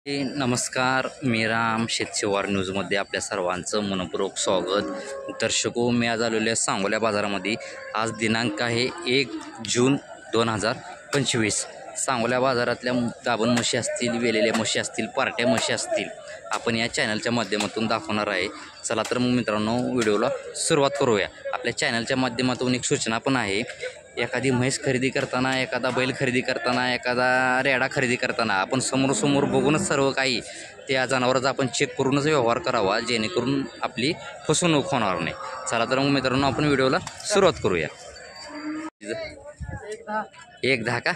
नमस्कार, मी राम शेतशिवार न्यूजमध्ये आपल्या सर्वांचं मनपूर्वक स्वागत. दर्शको, मी आज आलेलो आहे सांगोला बाजारामध्ये. आज दिनांक आहे 1 जून 2025. सांगोला बाजारातल्या गाभण म्हशी असतील, वेलेल्या म्हशी असतील, पार्ट्या म्हशी असतील, आपण या चॅनलच्या माध्यमातून दाखवणार आहे. चला तर मग मित्रांनो, व्हिडिओला सुरुवात करूया. आपल्या चॅनलच्या माध्यमातून एक सूचना पण आहे. एखादी म्हैस खरेदी करताना, एखादा बैल खरेदी करताना, एखादा रेडा खरेदी करताना आपण समोर बघूनच सर्व काही त्या जनावरांचा आपण चेक करूनच व्यवहार करावा, जेणेकरून आपली फसवणूक होणार नाही. चला तर मग मित्रांनो, आपण व्हिडिओला सुरुवात करूया. 1-10 का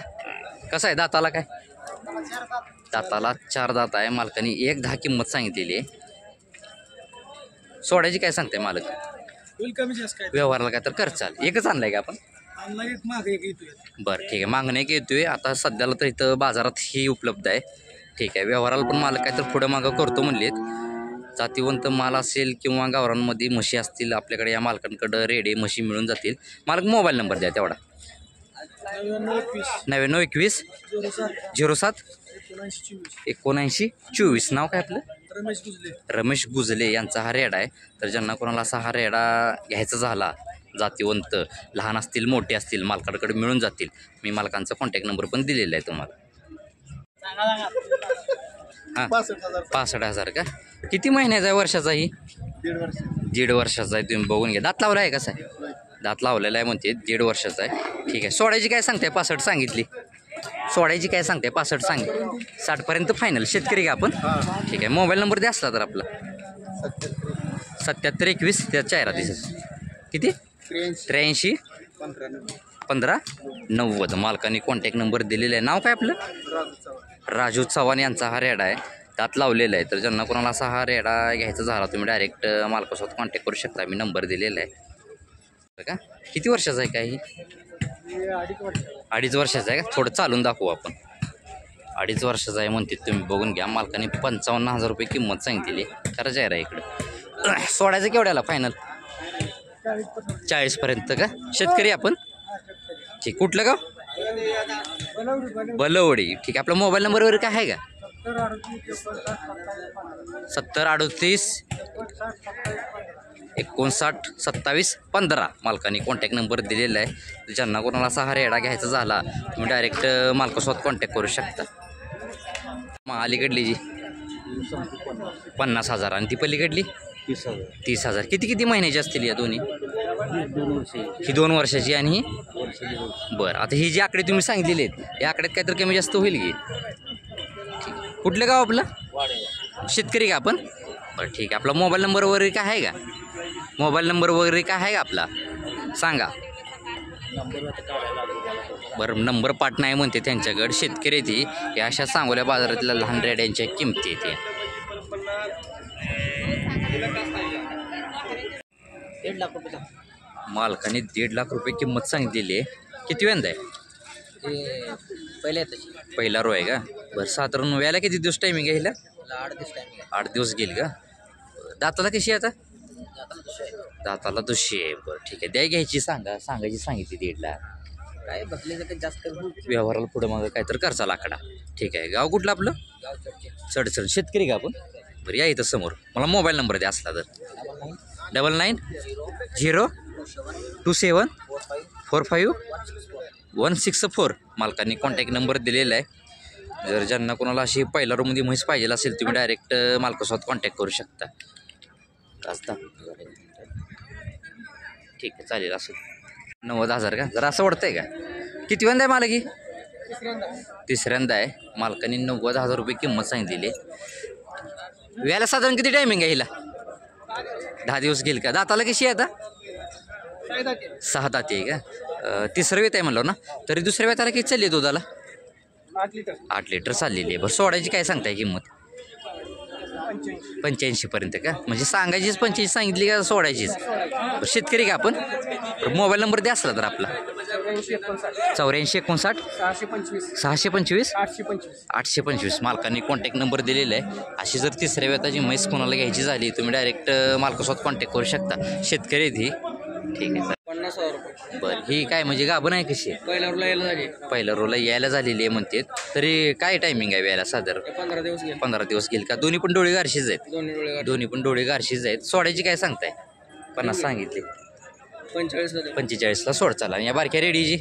कसं आहे? दाताला काय? दाताला 4 दात आहे. मालकाने 1-10 किंमत सांगितलेली आहे. सोडायची काय सांगते मालक? व्यवहाराला काय तर कर. चाल, एकच आणलाय का आपण? बरं, ठीक आहे. मागणे एक येतोय आता सध्याला तर इथं बाजारात ही उपलब्ध आहे. ठीक आहे. व्यवहाराला पण मालक काय तर पुढं मागं करतो म्हणलेत. जातीवंत माल असेल किंवा गावरांमध्ये म्हशी असतील आपल्याकडे, या मालकांकडं रेडे म्हशी मिळून जातील. मालक मोबाईल नंबर द्या तेवढा. 9921 07 7924. नाव काय आपलं? रमेश गुजले यांचा हा रेडा आहे. तर ज्यांना कोणाला असा हा रेडा घ्यायचा झाला, जातीवंत, लहान असतील मोठे असतील, मालकाकडे मिळून जातील. मी मालकांचा कॉन्टॅक्ट नंबर पण दिलेला आहे तुम्हाला. हां, 65,000 का? किती महिन्याचा आहे? वर्षाचा? ही 1.5 वर्षाचा आहे. तुम्ही बघून घ्या. दात लावला आहे कसा आहे? दात लावलेला आहे म्हणते. 1.5 वर्षाचा आहे. ठीक आहे. सोडायची काय सांगते? 65 सांगितली. सोडायची काय सांगते? 65 सांगितली. 60पर्यंत फायनल. शेतकरी का आपण? ठीक आहे. मोबाईल नंबर द्या असला तर आपला. 7721 त्या चेहरा दिसत. किती? 83 15 90. मालकाने कॉन्टॅक्ट नंबर दिलेला आहे. नाव काय आपलं? राजू चव्हाण यांचा हा रेडा आहे. दात लावलेला आहे. तर ज्यांना कोणाला असा हा रेडा घ्यायचा झाला, तुम्ही डायरेक्ट मालकासोबत कॉन्टॅक्ट करू शकता. मी नंबर दिलेला आहे का? किती वर्षाचा आहे? काही 2.5 वर्षाचा आहे का? थोडं चालून दाखवू आपण. 2.5 वर्षाचा आहे म्हणते. तुम्ही बघून घ्या. मालकाने 55,000 रुपये किंमत सांगितलेली. खरं चेहरा इकडं. सोडायचं केवढ्याला फायनल? 40पर्यंत का? शेतकरी आपण? ठीक. कुठलं गाव? बलवडी. ठीक आहे. आपला मोबाईल नंबर वगैरे काय आहे का? 7038 59 27 15. मालकाने कॉन्टॅक्ट नंबर दिलेला आहे. ज्यांना कोणाला असा हा रेडा घ्यायचा झाला, तुम्ही डायरेक्ट मालकासोबत कॉन्टॅक्ट करू शकता. मग अलीकडली जी 50,000 आणि ती पलीकडली 30,000. किती महिन्याची असतील या दोन्ही? ही 2 वर्षाची आणि ही? बरं. आता ही जी आकडे तुम्ही सांगितलेले आहेत, या आकड्यात काहीतरी कमी जास्त होईल की? ठीक. कुठलं गाव आपलं? शेतकरी का आपण? बरं, ठीक आहे. आपला मोबाईल नंबर वगैरे काय आहे का? मोबाईल नंबर वगैरे काय आहे का आपला? सांगा. बरं, नंबर पाठ नाही म्हणते त्यांच्याकडे. शेतकरी ती या अशा सांगोल्या बाजारातल्या लहान रेड्यांच्या किमती आहेत. 1.5 लाख रुपये. मालकाने 1.5 लाख रुपये किंमत सांगितलेली आहे. किती वेंदा आहे? पहिला रो आहे का? बरं. साधारण व्याला किती दिवस टायमिंग आहे? 8 दिवस घेईल का? दाताला कशी आहे आता? दाताला दुशी आहे. बरं, ठीक आहे. द्या घ्यायची सांगायची सांगितली 1.5 लाख. काय बसले जास्त व्यवहाराला पुढं मागं काय तर खर्चा लाकडा. ठीक आहे. गाव कुठलं आपलं? चढचण. शेतकरी का आपण? बरं, या इथं समोर. मला मोबाईल नंबर द्या असला तर. 99 027 45 164. मालकांनी कॉन्टॅक्ट नंबर दिलेला आहे. जर ज्यांना कोणाला अशी पहिल्या रूममध्ये म्हैस पाहिजे असेल, तुम्ही डायरेक्ट मालकासोबत कॉन्टॅक्ट करू शकता. ठीक आहे, चालेल. असं 90,000 का? जरा असं वाटतंय का? किती वेंदा आहे मालकी? तिसऱ्यांदा आहे. मालकाने 90,000 रुपये किंमत सांगितलेली आहे. व्याला साधारण किती टायमिंग आहे हिला? 10 दिवस घेईल का? दाताला कशी आहे आता? 6 दाती आहे का? तिसरं वेत आहे म्हणलं ना. तरी दुसऱ्या वेताला किती चालली आहे दुधाला? 8 लिटर चाललेली आहे. बरं, सोडायची काय सांगताय किंमत? 85पर्यंत का? म्हणजे सांगायचीच 85 सांगितली का सोडायचीच? शेतकरी का आपण? मोबाईल नंबर द्या असला तर आपला. 84 59 625 825. मालकांनी कॉन्टॅक्ट नंबर दिलेला आहे. अशी जर तिसऱ्या वेताची म्हैस कोणाला घ्यायची झाली, तुम्ही डायरेक्ट मालकासोबत कॉन्टॅक्ट करू शकता. शेतकरी ती. ठीक आहे. 50,000 रुपये. बरं ही काय म्हणजे गाभण आहे कशी आहे? पहिल्या रोला यायला झाली. पहिल्या रोला यायला झालेली आहे म्हणते. तरी काय टायमिंग आहे यायला साधारण? 15 दिवस गेले. 15 दिवस घेईल का? दोन्ही पण डोळे गारशीच आहेत. दोन्ही डोळे दोन्ही पण डोळे गारशीच आहेत. सोडायची काय सांगताय? 50 सांगितले. 45 झाले. 45ला सोड चाला. आणि या बारक्या रेडीची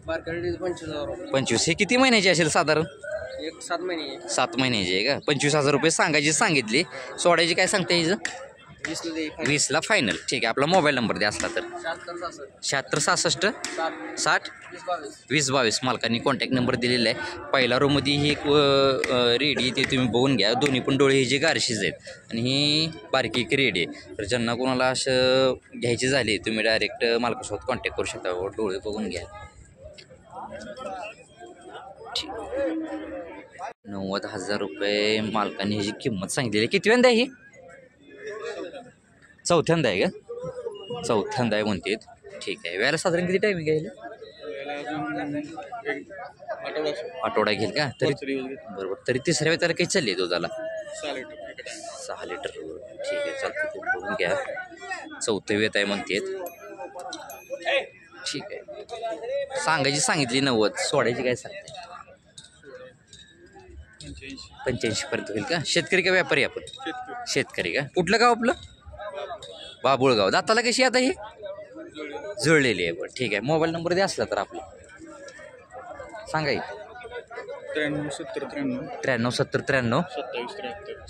बारकाडी 25,000 रुपये. 25. हे किती महिन्याची असेल साधारण? एक 7 महिने. 7 महिन्याची आहे का? 25,000 रुपये सांगायची सांगितली. सोडायची काय सांगते हिचं? 20 दे. 20ला फायनल. ठीक आहे. आपला मोबाईल नंबर द्या असला तर 76 76 67 60 20 22. 20 22 मालकांनी कॉन्टॅक्ट नंबर दिलेला आहे. पहिल्या रोमध्ये ही एक रेडी ते तुम्ही बघून घ्या. दोन्ही पण डोळे हे जे गारशीच आहेत आणि ही बारकी एक रेडी आहे. तर ज्यांना कोणाला असं घ्यायची झाली तुम्ही डायरेक्ट मालकासोबत कॉन्टॅक्ट करू शकता. डोळे बघून घ्या. ठीक 90,000 रुपये मालकांनी ह्याची किंमत सांगितलेली. किती वेंदा आहे ही? चौथ्यांदा आहे का? चौथ्यांदा आहे म्हणते. ठीक आहे. वेळेला साधारण किती टायमिंग आहे? आठवडा घेईल का? तरी बरोबर. तरी तिसऱ्या वेळेला काही चालली दुधाला? 6 लिटर. ठीक आहे चालतं. तुम्ही बघून घ्या. चौथं वेत आहे म्हणते. ठीक आहे. सांगायची सांगितली 90. सोडायची काय सांगते? 85 पर्यंत होईल का? शेतकरी का व्यापारी आपण? शेतकरी का? कुठलं गाव आपलं? बाबुळगाव. दाताला कशी आता ही? जुळलेली आहे. बरं ठीक आहे. मोबाईल नंबर द्या असला तर आपला सांगा. 93 70 93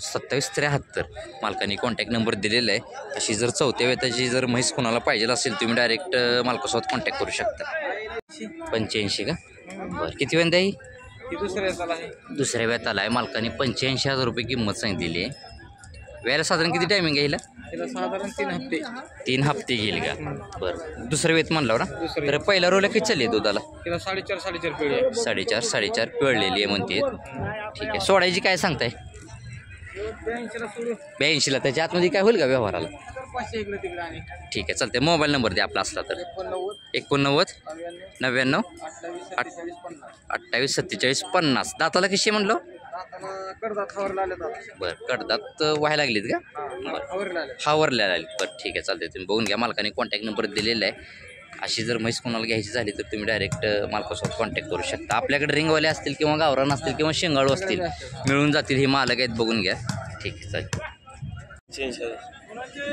27 73 मालकाने कॉन्टॅक्ट नंबर दिलेला आहे. अशी जर चौथ्या वेताची जर म्हैस कोणाला पाहिजे असेल तुम्ही डायरेक्ट मालकासोबत कॉन्टॅक्ट करू शकता. 85 का? बरं किती वेंदा आहे? दुसऱ्या वेताला आहे. मालकाने 85,000 रुपये किंमत सांगितलेली आहे. वेळेला साधारण किती टायमिंग आहे? साधारण 3 हप्ते. 3 हप्ते घेईल का? बरं. दुसरं वेत म्हणलं ना? तर पहिला रोला किती चालली आहे दुधाला? 4.5 पिळे. 4.5 पिळलेली आहे म्हणते. ठीक आहे. सोडायची काय सांगताय? 82ला. त्याच्या आतमध्ये काय होईल का व्यवहाराला? ठीक आहे चालते. मोबाईल नंबर द्या आपला असला तर. 89 99 28 47 50. दाताला कशी म्हणलं? बरं कडदात व्हायला लागलीत का? हावरल्या लागलीत. बरं ठीक आहे चालते. तुम्ही बघून घ्या. मालकाने कॉन्टॅक्ट नंबर दिलेला आहे. अशी जर म्हैस कोणाला घ्यायची झाली तर तुम्ही डायरेक्ट मालकासोबत कॉन्टॅक्ट करू शकता. आपल्याकडे रिंगवाले असतील किंवा गावरान असतील किंवा शेंगाळू असतील मिळून जातील. हे मालक आहेत बघून घ्या. ठीक आहे चालेल.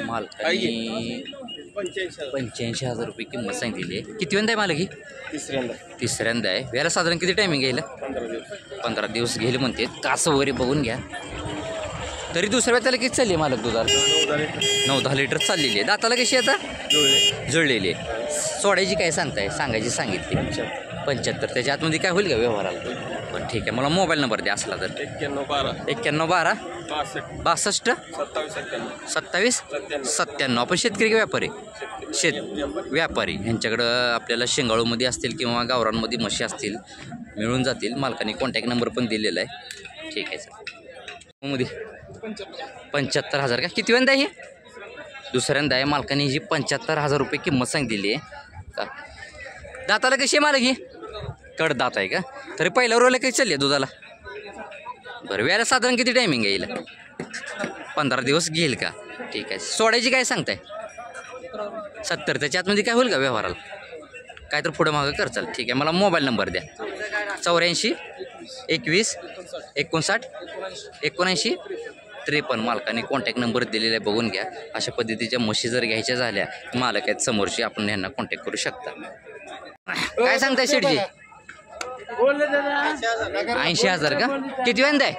मालकाने 85,000 रुपये किंमत सांगितलेली आहे. किती वेंदा आहे मालक ही? तिसऱ्यांदा आहे. वेळेला साधारण किती टायमिंग घेईल? 15 दिवस घेईल म्हणते. कासं वगैरे बघून घ्या. तरी दुसऱ्या वेळेला किती चालली आहे मालक दुधाला? 9-10 लिटर चाललेली आहे. दाताला कशी आता? जुळलेली आहे. सोडायची काय सांगताय? सांगायची सांगितली 75. त्याच्या आतमध्ये काय होईल का व्यवहाराला? बरं ठीक आहे. मला मोबाईल नंबर द्या असला तर. 91 12 62 27 97. आपण शेतकरी का व्यापारी? व्यापारी. ह्यांच्याकडं आपल्याला शेंगाळूमध्ये असतील किंवा गावरांमध्ये म्हशी असतील मिळून जातील. मालकाने कॉन्टॅक्ट नंबर पण दिलेला आहे. ठीक आहे सर. मध्ये 75,000 का? किती वेंदा आहे? दुसऱ्यांदा आहे. मालकाने ही 75,000 रुपये किंमत सांगितलेली आहे का? दाताला कशी आहे मालक ही? कडदात आहे का? तरी पहिल्या रोला काही चालली आहे दुधाला? बरं. वेळेला साधारण किती टायमिंग येईल? 15 दिवस घेईल का? ठीक आहे. सोडायची काय सांगताय? 70. त्याच्या आतमध्ये काय होईल का व्यवहाराला? काय तर पुढं मागं करचाल. ठीक आहे. मला मोबाईल नंबर द्या. 84 21 59 79 53. मालकाने कॉन्टॅक्ट नंबर दिलेला आहे बघून घ्या. अशा पद्धतीच्या म्हशी जर घ्यायच्या झाल्या मालक आहेत समोरची आपण ह्यांना कॉन्टॅक्ट करू शकता. काय सांगताय शेठजी? 80,000 का? किती वेंदा आहे?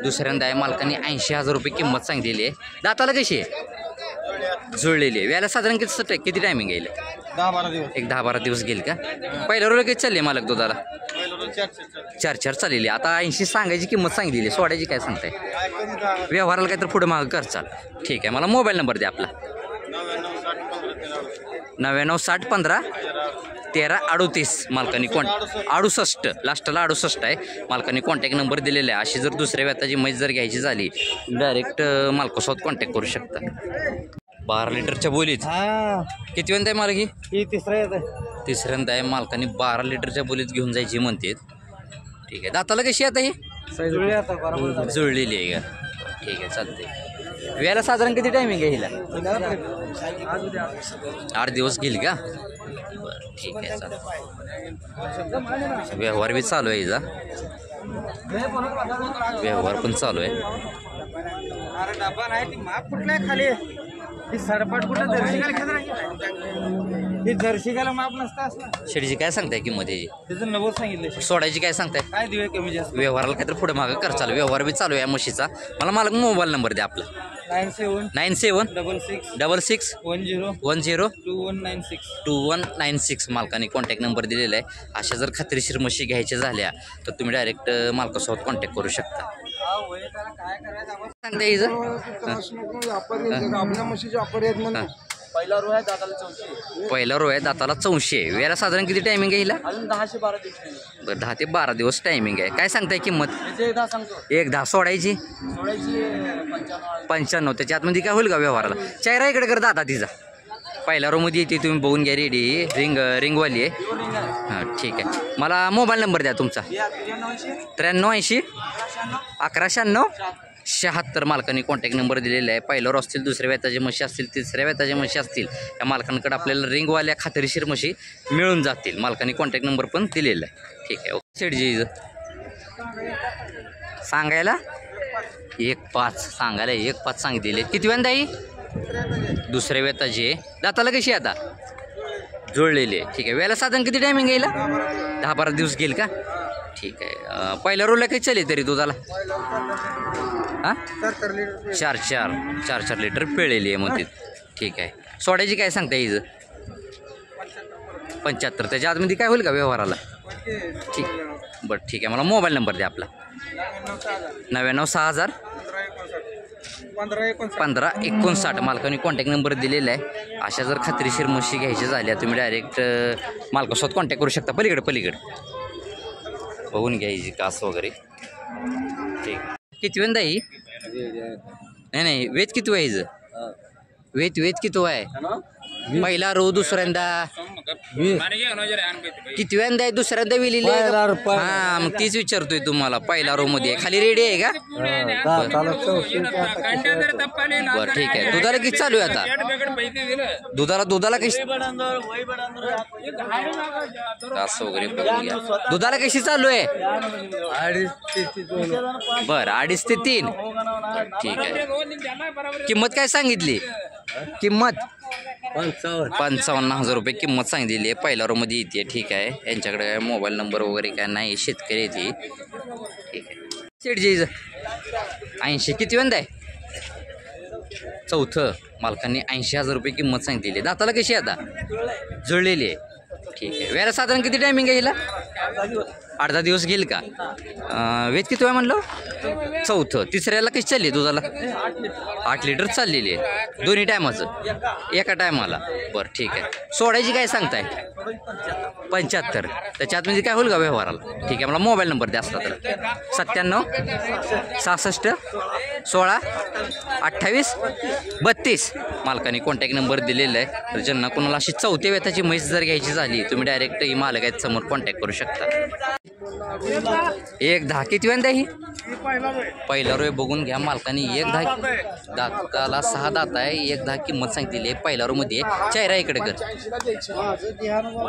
दुसऱ्यांदा आहे. मालकाने 80,000 रुपये किंमत सांगितलेली आहे. दाताला कशी आहे? जुळलेली आहे. वेळेला साधारण किती टायमिंग येईल? 10-12 दिवस घेईल का? पहिल्या रोला किती चालली आहे मालक दुधाला? 4 चाललेली. आता 80 सांगायची किंमत सांगितलेली. सोडायची काय सांगताय? व्यवहाराला काय तर पुढे मागं करचाल. ठीक आहे. मला मोबाईल नंबर द्या आपला. 99 60 15 13 38. मालकाने 68 लास्टला 68 आहे. मालकाने कॉन्टॅक्ट नंबर दिलेला आहे. अशी जर दुसऱ्या व्यताची म्हैस जर घ्यायची झाली डायरेक्ट मालकासोबत कॉन्टॅक्ट करू शकता. 12 लिटरच्या बोलीत. किती वेंदा आहे मालक ही? तिसऱ्यांदा आहे. मालकाने 12 लिटरच्या बोलीत घेऊन जायची म्हणते. ठीक आहे. दाताला कशी आता ही? जुळलेली आहे का? ठीक आहे, चालते. वेळेला साधारण किती टायमिंग आहे हिला? 8 दिवस घेईल का? बरं, ठीक आहे, चालतं. व्यवहार बी चालू आहे हिचा, व्यवहार पण चालू आहे. अरे डबा नाही ती माप कुठल्या खाली ही सरपट कुठं जर्शिकाला माप नसता असं. शेडीची काय सांगताय किंमत याची? त्याचं 90 सांगितलं. सोडायची काय सांगताय? काय देऊया कमी जास्त? व्यवहाराला काहीतरी पुढे मागं कर चालू. व्यवहार बी चालू आहे या म्हशीचा. मला मालक मोबाईल नंबर द्या आपला. 97 97 66 66 10 10 2196. 2196 मालकाने कॉन्टॅक्ट नंबर दिलेला आहे. अशा जर खात्रीशीर म्हशी घ्यायच्या झाल्या तर तुम्ही डायरेक्ट मालकासोबत कॉन्टॅक्ट करू शकता. काय करायचं सांगता हिचं? आपल्या म्हशीचे ऑफर आहेत म्हणून. पहिला रो आहे दादाला 400. पहिला रो आहे, दाताला 400 आहे. वेळेला साधारण किती टायमिंग आहे हिला? अजून 10 ते 12 दिवस. बरं, 10 ते 12 दिवस टायमिंग आहे. काय सांगताय किंमत? त्याचे 10 सांगतो. 10 सोडायची सोळाची 95. 95. त्याच्या आतमध्ये काय होईल का व्यवहाराला? चेहरा इकडे कर दादा तिचा. पहिल्या रोमध्ये येते, तुम्ही बघून घ्या. रेडी रिंगवाली आहे. हां, ठीक आहे. मला मोबाईल नंबर द्या तुमचा. 93 80 1196 76 मालकांनी कॉन्टॅक्ट नंबर दिलेला आहे. पहिल्यावर असतील, दुसऱ्या वेताच्या म्हशी असतील, तिसऱ्या वेताच्या म्हशी असतील, या मालकांकडे आपल्याला रिंगवाल्या खात्रीशीर म्हशी मिळून जातील. मालकांनी कॉन्टॅक्ट नंबर पण दिलेला आहे. ठीक आहे. ओके शेडजी सांगायला 1.5 सांगायला 1.5 सांगितलेले. किती वेळा ही? दुसऱ्या वेताची आहे. दाताला कशी आता? जुळलेली आहे. ठीक आहे. वेळेला साधारण किती टायमिंग येईल? 10-12 दिवस घेईल का? ठीक आहे. पहिल्या रोला काही चालेल तरी दुधाला? हां, 4 लिटर पिळलेली आहे मग ती. ठीक आहे. सोडायची काय सांगता हिचं? 75. त्याच्या आतमध्ये काय होईल का व्यवहाराला? ठीक. बरं, ठीक आहे. मला मोबाईल नंबर द्या आपला. 99 6000 1559 मालकाने कॉन्टॅक्ट नंबर दिलेला आहे. अशा जर खात्रीशीर म्हशी घ्यायच्या झाल्या तुम्ही डायरेक्ट मालकासोबत कॉन्टॅक्ट करू शकता. पलीकडे बघून घ्यायची कास वगैरे. ठीक. किती वेंदा ही? नाही, वेच किती व्हायचं? वेच किती आहे? पहिला रो, दुसऱ्यांदा किती वेंदा आहे? दुसऱ्यांदा विलेली? हां, मग तीच विचारतोय तुम्हाला. पहिला रो मध्ये खाली रेडी आहे का? बरं, ठीक आहे. दुधाला किती चालू आहे आता? दुधाला कशी असं वगैरे बघून घ्या. दुधाला कशी चालू आहे? 2.5 ते 3. ठीक आहे. किंमत काय सांगितली? किंमत 55,000 रुपये किंमत सांगितलेली आहे. पहिल्या रोमध्ये येते. ठीक आहे. यांच्याकडे काय मोबाईल नंबर वगैरे काय नाही, शेतकरी येते. ठीक आहे. शेडजी 80 किती वेंदा आहे? 4. मालकांनी 80,000 रुपये किंमत सांगितलेली आहे. दाताला कशी आता? जुळलेली आहे. ठीक आहे. वेळेला साधारण किती टायमिंग आहे हिला? 8-10 दिवस घेईल का? वेज किती आहे म्हणलं? 4. तिसऱ्याला कशी चालली दुधाला? 8 लिटर चाललेली आहे. दोन्ही टायमाचं? एका टायमाला. बरं, ठीक आहे. सोडायची काय सांगताय? 75. त्याच्या आतमध्ये काय होईल का व्यवहाराला? ठीक आहे. मला मोबाईल नंबर द्या असला तर. 97 66 16 28 32 मालकाने कॉन्टॅक्ट नंबर दिलेला आहे. तर ज्यांना कोणाला अशी 4थ्या वेताची म्हैस जर घ्यायची झाली तुम्ही डायरेक्ट ही मालक आहेत समोर कॉन्टॅक्ट करू शकता. 1.10 किती वेंदा ही? पहिला रोय बघून घ्या. मालकाने 1.10 दाताला 6 दात आहे. 1.10 किंमत सांगितलेली आहे. पहिला रो मध्ये चेहरा इकडे कर.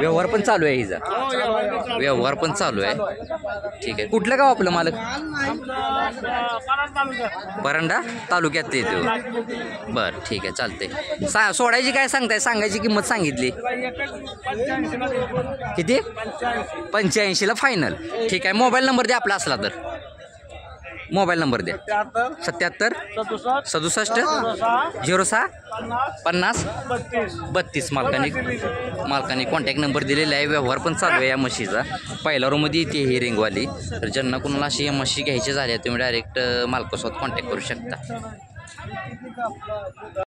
व्यवहार पण चालू आहे हिचा. व्यवहार पण चालू आहे. ठीक आहे. कुठलं गाव आपलं मालक? परांडा तालुक्यात येतो. बरं, ठीक आहे. चालते. सोडायची काय सांगताय? सांगायची किंमत सांगितली किती? 85ला फायनल. ठीक आहे. मोबाईल नंबर द्या आपला असला तर. मोबाईल नंबर द्या. 77 67 06 50 32 मालकाने कॉन्टॅक्ट नंबर दिलेला आहे. व्यवहार पण चालू आहे या म्हशीचा. पहिल्या रोमध्ये येते ही रिंगवाली. तर ज्यांना कोणाला अशी म्हशी घ्यायची झाल्या तुम्ही डायरेक्ट मालकासोबत कॉन्टॅक्ट करू शकता.